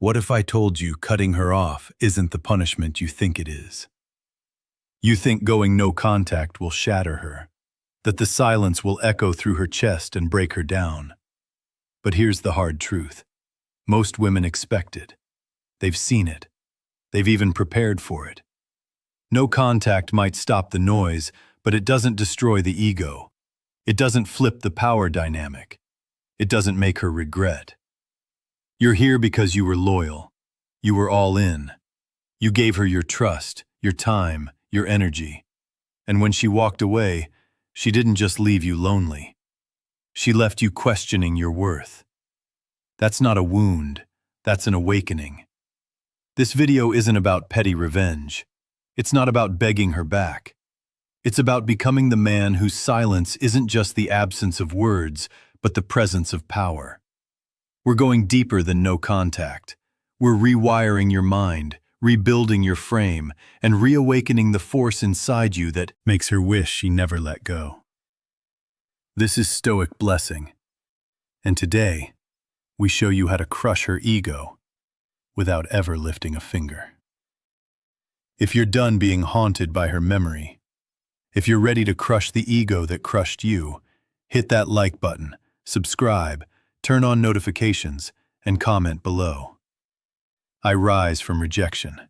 What if I told you cutting her off isn't the punishment you think it is? You think going no contact will shatter her, that the silence will echo through her chest and break her down. But here's the hard truth. Most women expect it. They've seen it. They've even prepared for it. No contact might stop the noise, but it doesn't destroy the ego. It doesn't flip the power dynamic. It doesn't make her regret. You're here because you were loyal. You were all in. You gave her your trust, your time, your energy. And when she walked away, she didn't just leave you lonely. She left you questioning your worth. That's not a wound. That's an awakening. This video isn't about petty revenge. It's not about begging her back. It's about becoming the man whose silence isn't just the absence of words, but the presence of power. We're going deeper than no contact. We're rewiring your mind, rebuilding your frame, and reawakening the force inside you that makes her wish she never let go. This is Stoic Blessing, and today, we show you how to crush her ego without ever lifting a finger. If you're done being haunted by her memory, if you're ready to crush the ego that crushed you, hit that like button, subscribe, turn on notifications, and comment below. I rise from rejection.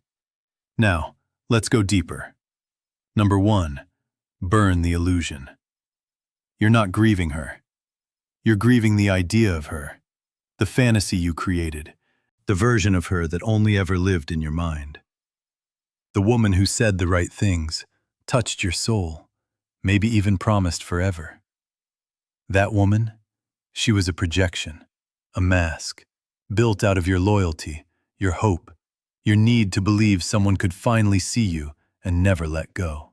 Now, let's go deeper. Number 1, burn the illusion. You're not grieving her. You're grieving the idea of her, the fantasy you created, the version of her that only ever lived in your mind. The woman who said the right things, touched your soul, maybe even promised forever. That woman, she was a projection, a mask, built out of your loyalty, your hope, your need to believe someone could finally see you and never let go.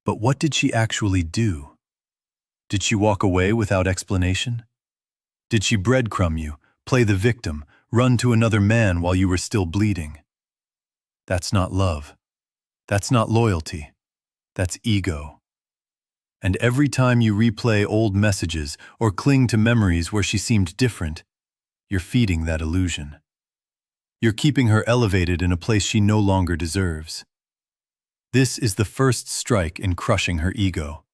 But what did she actually do? Did she walk away without explanation? Did she breadcrumb you, play the victim, run to another man while you were still bleeding? That's not love. That's not loyalty. That's ego. And every time you replay old messages or cling to memories where she seemed different, you're feeding that illusion. You're keeping her elevated in a place she no longer deserves. This is the first strike in crushing her ego.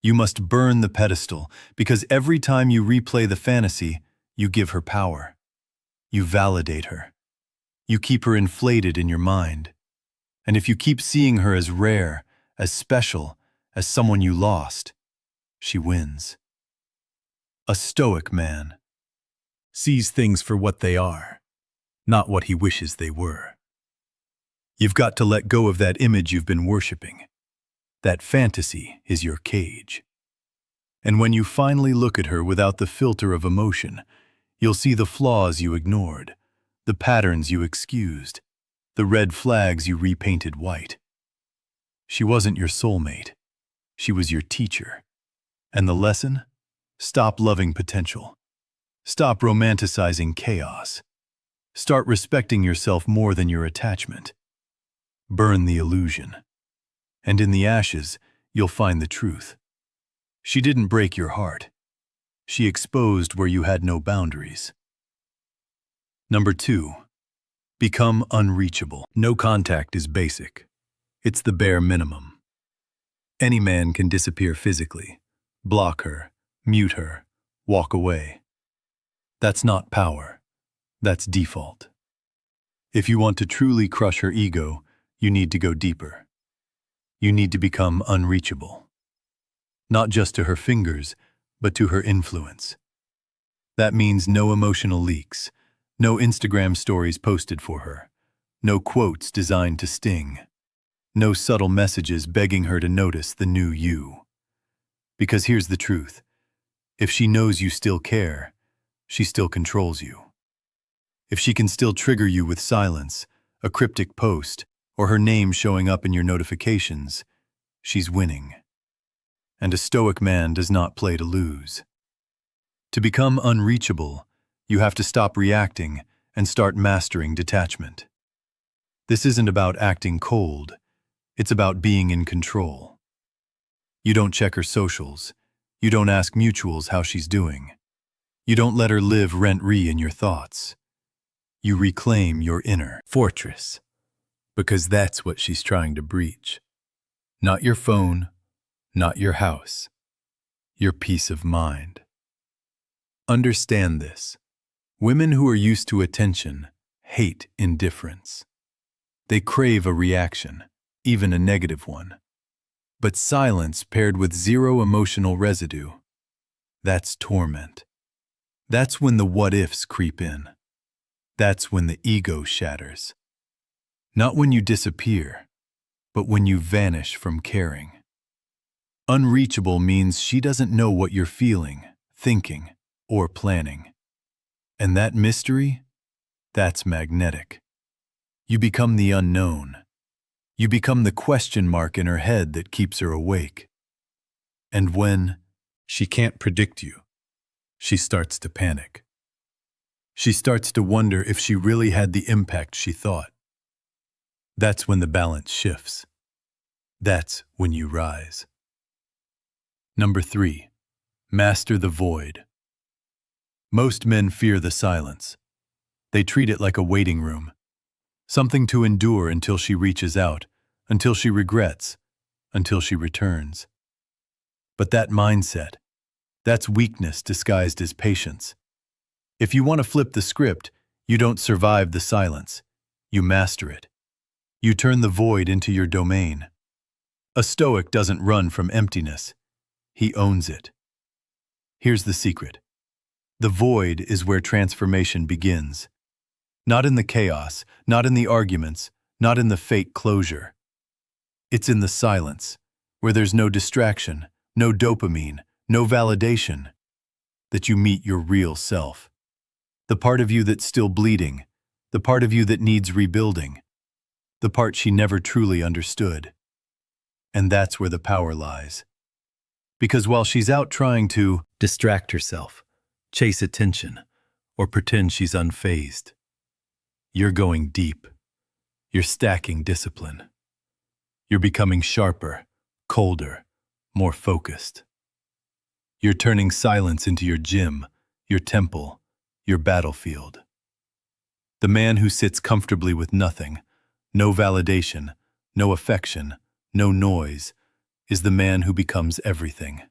You must burn the pedestal, because every time you replay the fantasy, you give her power. You validate her. You keep her inflated in your mind. And if you keep seeing her as rare, as special, as someone you lost, she wins. A Stoic man sees things for what they are, not what he wishes they were. You've got to let go of that image you've been worshiping. That fantasy is your cage. And when you finally look at her without the filter of emotion, you'll see the flaws you ignored, the patterns you excused, the red flags you repainted white. She wasn't your soulmate. She was your teacher. And the lesson? Stop loving potential. Stop romanticizing chaos. Start respecting yourself more than your attachment. Burn the illusion. And in the ashes, you'll find the truth. She didn't break your heart. She exposed where you had no boundaries. Number 2, become unreachable. No contact is basic. It's the bare minimum. Any man can disappear physically, block her, mute her, walk away. That's not power. That's default. If you want to truly crush her ego, you need to go deeper. You need to become unreachable. Not just to her fingers, but to her influence. That means no emotional leaks, no Instagram stories posted for her, no quotes designed to sting, no subtle messages begging her to notice the new you. Because here's the truth. If she knows you still care, she still controls you. If she can still trigger you with silence, a cryptic post, or her name showing up in your notifications, she's winning. And a Stoic man does not play to lose. To become unreachable, you have to stop reacting and start mastering detachment. This isn't about acting cold. It's about being in control. You don't check her socials. You don't ask mutuals how she's doing. You don't let her live rent-free in your thoughts. You reclaim your inner fortress, because that's what she's trying to breach. Not your phone, not your house, your peace of mind. Understand this. Women who are used to attention hate indifference. They crave a reaction, even a negative one. But silence paired with zero emotional residue, that's torment. That's when the what-ifs creep in. That's when the ego shatters. Not when you disappear, but when you vanish from caring. Unreachable means she doesn't know what you're feeling, thinking, or planning. And that mystery? That's magnetic. You become the unknown. You become the question mark in her head that keeps her awake. And when she can't predict you, she starts to panic. She starts to wonder if she really had the impact she thought. That's when the balance shifts. That's when you rise. Number 3, master the void. Most men fear the silence. They treat it like a waiting room, something to endure until she reaches out, until she regrets, until she returns. But that mindset, that's weakness disguised as patience. If you want to flip the script, you don't survive the silence. You master it. You turn the void into your domain. A Stoic doesn't run from emptiness. He owns it. Here's the secret. The void is where transformation begins. Not in the chaos, not in the arguments, not in the fake closure. It's in the silence, where there's no distraction, no dopamine, no validation, that you meet your real self. The part of you that's still bleeding, the part of you that needs rebuilding, the part she never truly understood. And that's where the power lies. Because while she's out trying to distract herself, chase attention, or pretend she's unfazed, you're going deep. You're stacking discipline. You're becoming sharper, colder, more focused. You're turning silence into your gym, your temple, your battlefield. The man who sits comfortably with nothing, no validation, no affection, no noise, is the man who becomes everything.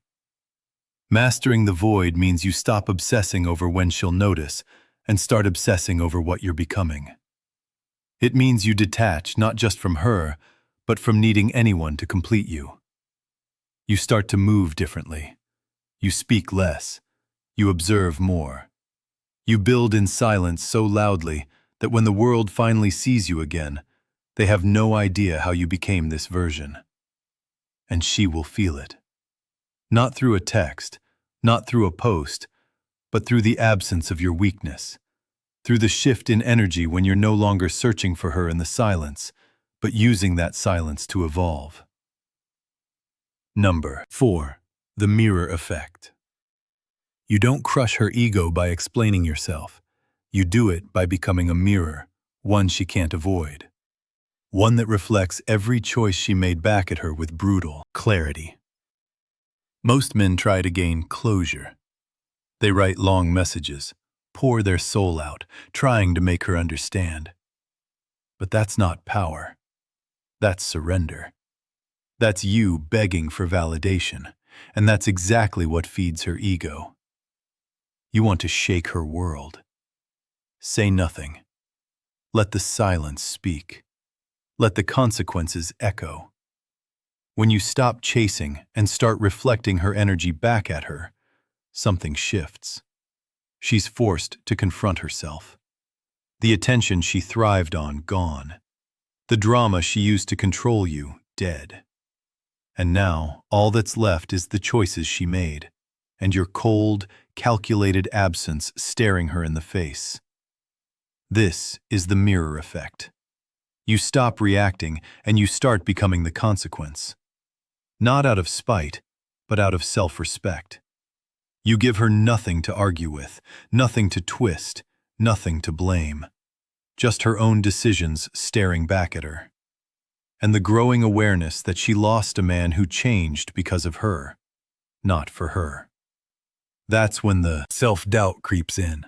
Mastering the void means you stop obsessing over when she'll notice and start obsessing over what you're becoming. It means you detach not just from her, but from needing anyone to complete you. You start to move differently. You speak less. You observe more. You build in silence so loudly that when the world finally sees you again, they have no idea how you became this version. And she will feel it. Not through a text, not through a post, but through the absence of your weakness, through the shift in energy when you're no longer searching for her in the silence, but using that silence to evolve. Number 4, the mirror effect. You don't crush her ego by explaining yourself. You do it by becoming a mirror, one she can't avoid. One that reflects every choice she made back at her with brutal clarity. Most men try to gain closure. They write long messages, pour their soul out, trying to make her understand. But that's not power. That's surrender. That's you begging for validation, and that's exactly what feeds her ego. You want to shake her world. Say nothing. Let the silence speak. Let the consequences echo. When you stop chasing and start reflecting her energy back at her, something shifts. She's forced to confront herself. The attention she thrived on, gone. The drama she used to control you, dead. And now, all that's left is the choices she made, and your cold, calculated absence staring her in the face. This is the mirror effect. You stop reacting, and you start becoming the consequence. Not out of spite, but out of self-respect. You give her nothing to argue with, nothing to twist, nothing to blame. Just her own decisions staring back at her. And the growing awareness that she lost a man who changed because of her, not for her. That's when the self-doubt creeps in.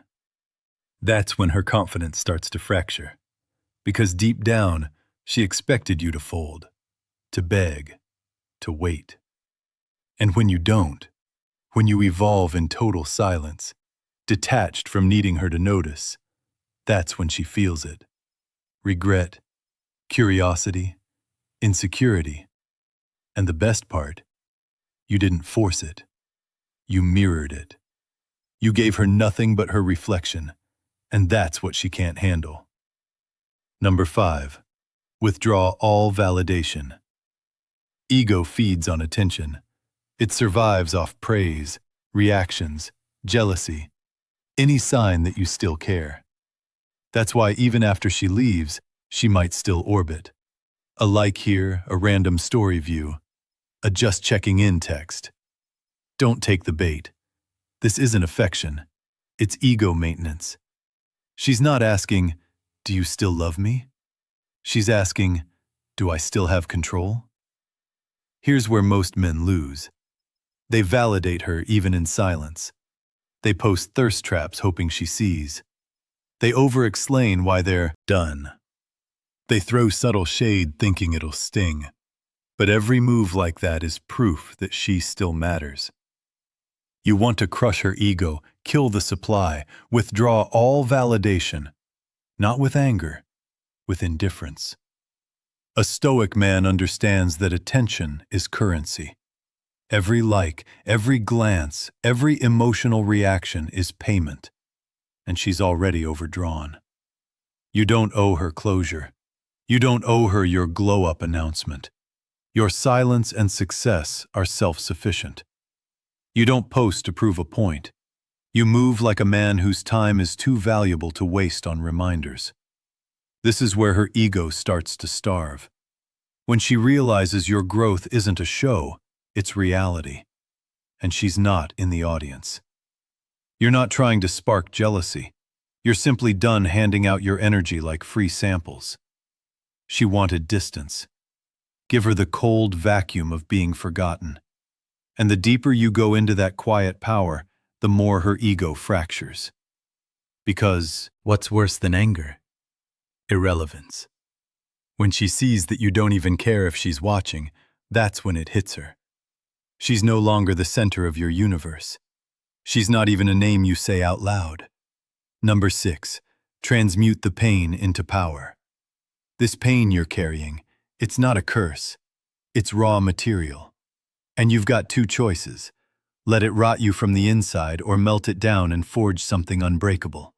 That's when her confidence starts to fracture. Because deep down, she expected you to fold, to beg, to wait. And when you don't, when you evolve in total silence, detached from needing her to notice, that's when she feels it. Regret, curiosity, insecurity. And the best part, you didn't force it. You mirrored it. You gave her nothing but her reflection, and that's what she can't handle. Number 5. Withdraw all validation. Ego feeds on attention. It survives off praise, reactions, jealousy, any sign that you still care. That's why even after she leaves, she might still orbit. A like here, a random story view, a just checking in text. Don't take the bait. This isn't affection. It's ego maintenance. She's not asking, "Do you still love me?" She's asking, "Do I still have control?" Here's where most men lose. They validate her even in silence. They post thirst traps hoping she sees. They over-explain why they're done. They throw subtle shade thinking it'll sting. But every move like that is proof that she still matters. You want to crush her ego, kill the supply, withdraw all validation. Not with anger, with indifference. A Stoic man understands that attention is currency. Every like, every glance, every emotional reaction is payment. And she's already overdrawn. You don't owe her closure. You don't owe her your glow-up announcement. Your silence and success are self-sufficient. You don't post to prove a point. You move like a man whose time is too valuable to waste on reminders. This is where her ego starts to starve. When she realizes your growth isn't a show, it's reality. And she's not in the audience. You're not trying to spark jealousy. You're simply done handing out your energy like free samples. She wanted distance. Give her the cold vacuum of being forgotten. And the deeper you go into that quiet power, the more her ego fractures. Because what's worse than anger? Irrelevance. When she sees that you don't even care if she's watching, that's when it hits her. She's no longer the center of your universe. She's not even a name you say out loud. Number 6. Transmute the pain into power. This pain you're carrying, it's not a curse. It's raw material. And you've got two choices. Let it rot you from the inside or melt it down and forge something unbreakable.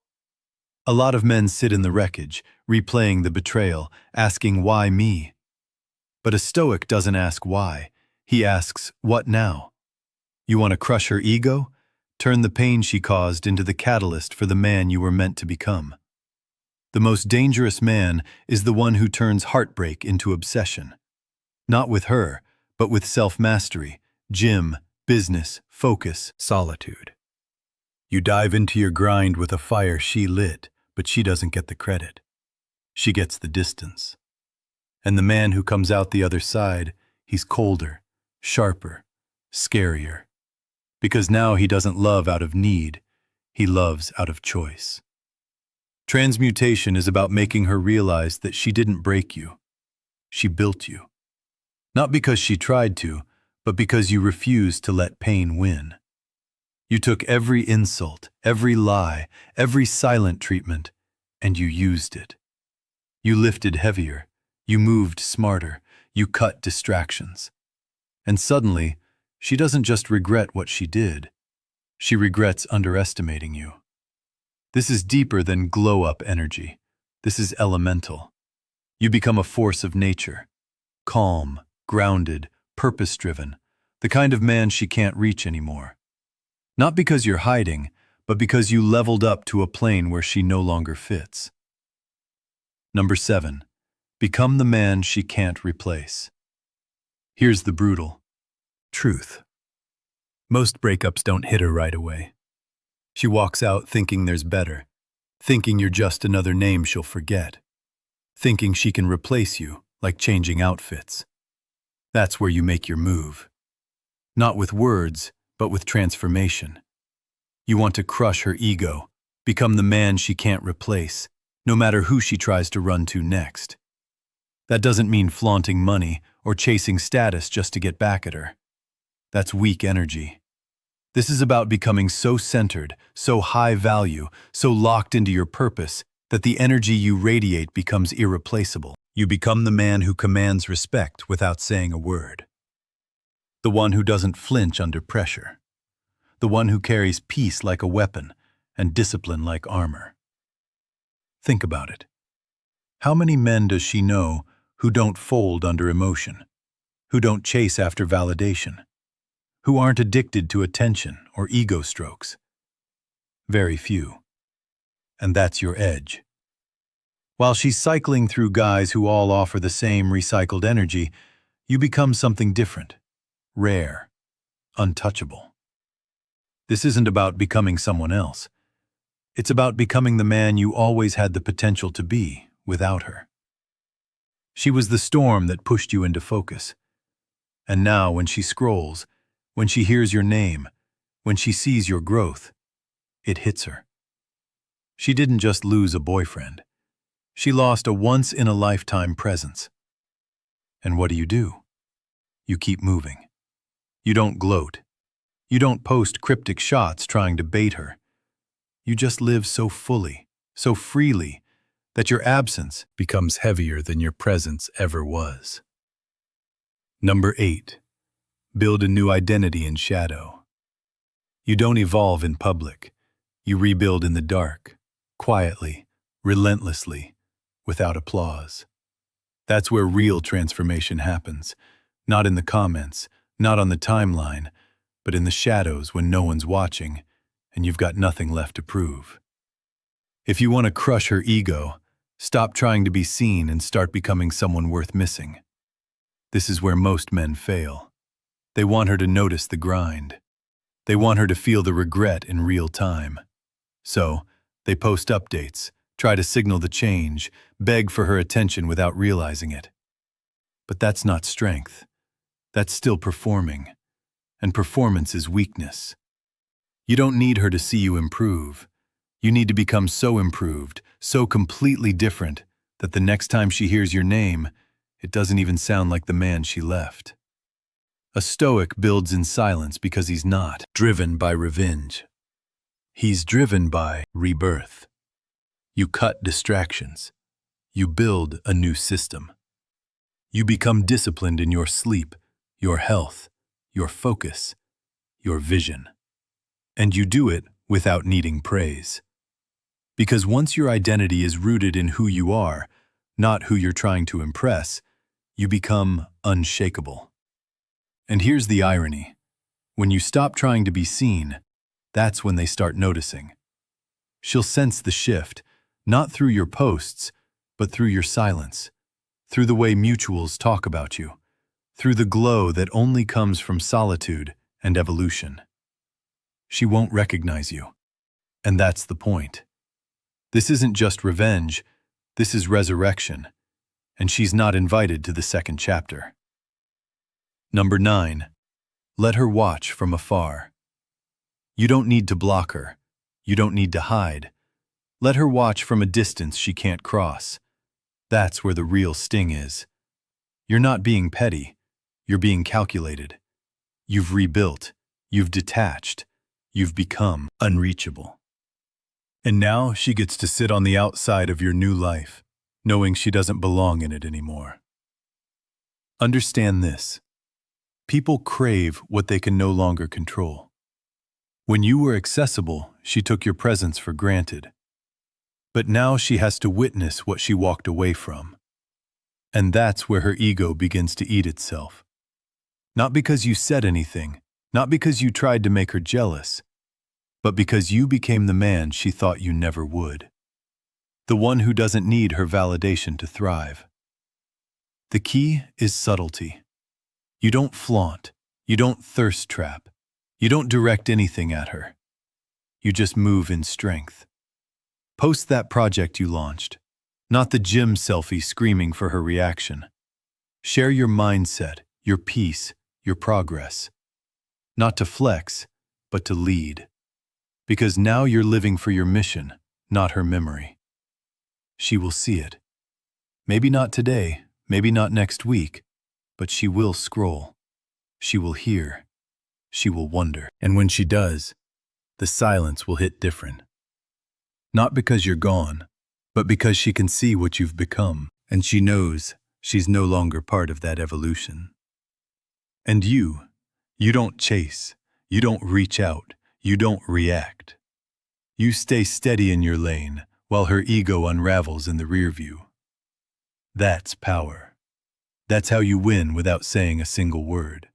A lot of men sit in the wreckage, replaying the betrayal, asking why me? But a Stoic doesn't ask why. He asks, what now? You want to crush her ego? Turn the pain she caused into the catalyst for the man you were meant to become. The most dangerous man is the one who turns heartbreak into obsession. Not with her, but with self-mastery, gym, business, focus, solitude. You dive into your grind with a fire she lit, but she doesn't get the credit. She gets the distance. And the man who comes out the other side, he's colder, sharper, scarier. Because now he doesn't love out of need, he loves out of choice. Transmutation is about making her realize that she didn't break you. She built you. Not because she tried to, but because you refused to let pain win. You took every insult, every lie, every silent treatment, and you used it. You lifted heavier, you moved smarter, you cut distractions. And suddenly, she doesn't just regret what she did, she regrets underestimating you. This is deeper than glow-up energy. This is elemental. You become a force of nature, calm, grounded, purpose-driven, the kind of man she can't reach anymore. Not because you're hiding, but because you leveled up to a plane where she no longer fits. Number 7. Become the man she can't replace. Here's the brutal truth. Most breakups don't hit her right away. She walks out thinking there's better, thinking you're just another name she'll forget, thinking she can replace you like changing outfits. That's where you make your move. Not with words, but with transformation. You want to crush her ego, Become the man she can't replace, no matter who she tries to run to next. That doesn't mean flaunting money or chasing status just to get back at her. That's weak energy. This is about becoming so centered, so high value, so locked into your purpose that the energy you radiate becomes irreplaceable. You become the man who commands respect without saying a word. The one who doesn't flinch under pressure. The one who carries peace like a weapon and discipline like armor. Think about it. How many men does she know who don't fold under emotion, who don't chase after validation, who aren't addicted to attention or ego strokes? Very few. And that's your edge. While she's cycling through guys who all offer the same recycled energy, you become something different, rare, untouchable. This isn't about becoming someone else. It's about becoming the man you always had the potential to be without her. She was the storm that pushed you into focus. And now when she scrolls, when she hears your name, when she sees your growth, it hits her. She didn't just lose a boyfriend. She lost a once-in-a-lifetime presence. And what do? You keep moving. You don't gloat. You don't post cryptic shots trying to bait her. You just live so fully, so freely, that your absence becomes heavier than your presence ever was. Number 8. Build a new identity in shadow. You don't evolve in public. You rebuild in the dark, quietly, relentlessly, without applause. That's where real transformation happens, not in the comments, not on the timeline, but in the shadows when no one's watching and you've got nothing left to prove. If you want to crush her ego, stop trying to be seen and start becoming someone worth missing. This is where most men fail. They want her to notice the grind. They want her to feel the regret in real time. So, they post updates, try to signal the change, beg for her attention without realizing it. But that's not strength. That's still performing. And performance is weakness. You don't need her to see you improve. You need to become so improved, so completely different, that the next time she hears your name, it doesn't even sound like the man she left. A Stoic builds in silence because he's not driven by revenge. He's driven by rebirth. You cut distractions. You build a new system. You become disciplined in your sleep, your health, your focus, your vision. And you do it without needing praise. Because once your identity is rooted in who you are, not who you're trying to impress, you become unshakable. And here's the irony. When you stop trying to be seen, that's when they start noticing. She'll sense the shift, not through your posts, but through your silence, through the way mutuals talk about you, through the glow that only comes from solitude and evolution. She won't recognize you. And that's the point. This isn't just revenge, this is resurrection, and she's not invited to the second chapter. Number 9. Let her watch from afar. You don't need to block her. You don't need to hide. Let her watch from a distance she can't cross. That's where the real sting is. You're not being petty. You're being calculated. You've rebuilt. You've detached. You've become unreachable. And now she gets to sit on the outside of your new life, knowing she doesn't belong in it anymore. Understand this. People crave what they can no longer control. When you were accessible, she took your presence for granted. But now she has to witness what she walked away from. And that's where her ego begins to eat itself. Not because you said anything, not because you tried to make her jealous, but because you became the man she thought you never would. The one who doesn't need her validation to thrive. The key is subtlety. You don't flaunt. You don't thirst trap. You don't direct anything at her. You just move in strength. Post that project you launched, not the gym selfie screaming for her reaction. Share your mindset, your peace, your progress. Not to flex, but to lead. Because now you're living for your mission, not her memory. She will see it. Maybe not today, maybe not next week, but she will scroll. She will hear. She will wonder. And when she does, the silence will hit different. Not because you're gone, but because she can see what you've become, and she knows she's no longer part of that evolution. And you don't chase, you don't reach out, you don't react. You stay steady in your lane while her ego unravels in the rear view. That's power. That's how you win without saying a single word.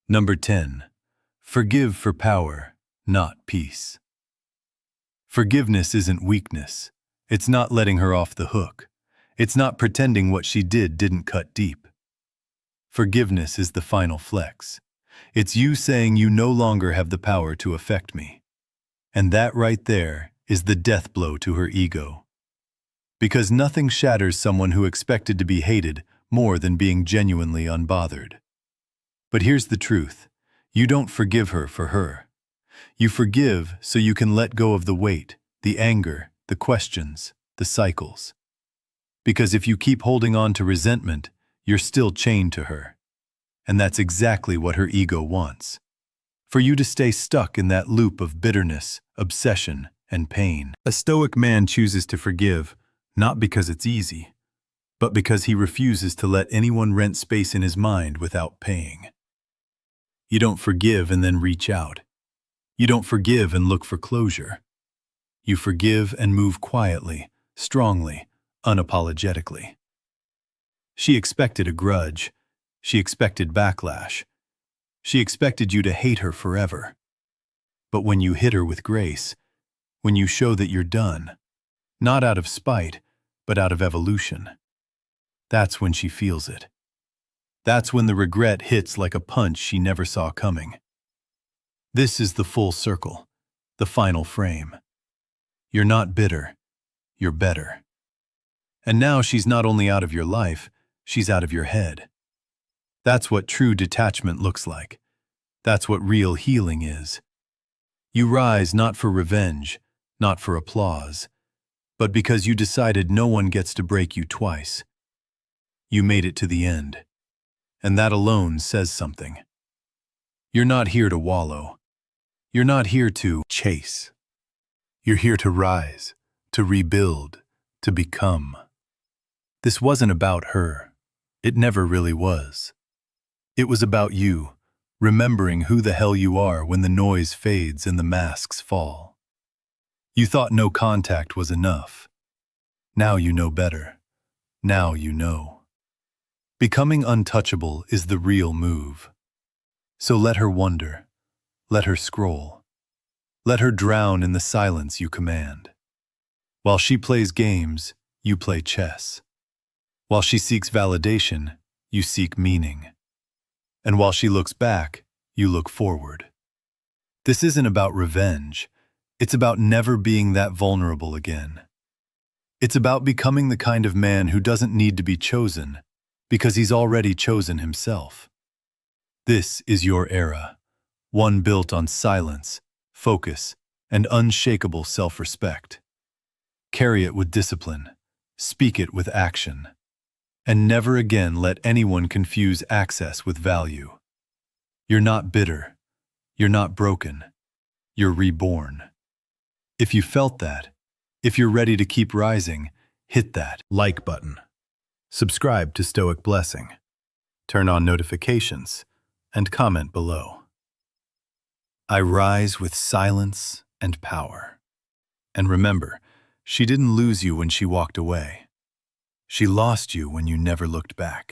Number 10. Forgive for power, not peace. Forgiveness isn't weakness. It's not letting her off the hook. It's not pretending what she did didn't cut deep. Forgiveness is the final flex. It's you saying you no longer have the power to affect me. And that right there is the death blow to her ego. Because nothing shatters someone who expected to be hated more than being genuinely unbothered. But here's the truth. You don't forgive her for her. You forgive so you can let go of the weight, the anger, the questions, the cycles. Because if you keep holding on to resentment, you're still chained to her. And that's exactly what her ego wants. For you to stay stuck in that loop of bitterness, obsession, and pain. A Stoic man chooses to forgive, not because it's easy, but because he refuses to let anyone rent space in his mind without paying. You don't forgive and then reach out. You don't forgive and look for closure. You forgive and move quietly, strongly, unapologetically. She expected a grudge. She expected backlash. She expected you to hate her forever. But when you hit her with grace, when you show that you're done, not out of spite, but out of evolution, that's when she feels it. That's when the regret hits like a punch she never saw coming. This is the full circle, the final frame. You're not bitter, you're better. And now she's not only out of your life, she's out of your head. That's what true detachment looks like. That's what real healing is. You rise not for revenge, not for applause, but because you decided no one gets to break you twice. You made it to the end. And that alone says something. You're not here to wallow. You're not here to chase. You're here to rise, to rebuild, to become. This wasn't about her. It never really was. It was about you, remembering who the hell you are when the noise fades and the masks fall. You thought no contact was enough. Now you know better. Now you know. Becoming untouchable is the real move. So let her wonder. Let her scroll. Let her drown in the silence you command. While she plays games, you play chess. While she seeks validation, you seek meaning. And while she looks back, you look forward. This isn't about revenge. It's about never being that vulnerable again. It's about becoming the kind of man who doesn't need to be chosen, because he's already chosen himself. This is your era, one built on silence, focus, and unshakable self-respect. Carry it with discipline, speak it with action, and never again let anyone confuse access with value. You're not bitter, you're not broken, you're reborn. If you felt that, if you're ready to keep rising, hit that like button. Subscribe to Stoic Blessing. Turn on notifications and comment below. I rise with silence and power. And remember, she didn't lose you when she walked away. She lost you when you never looked back.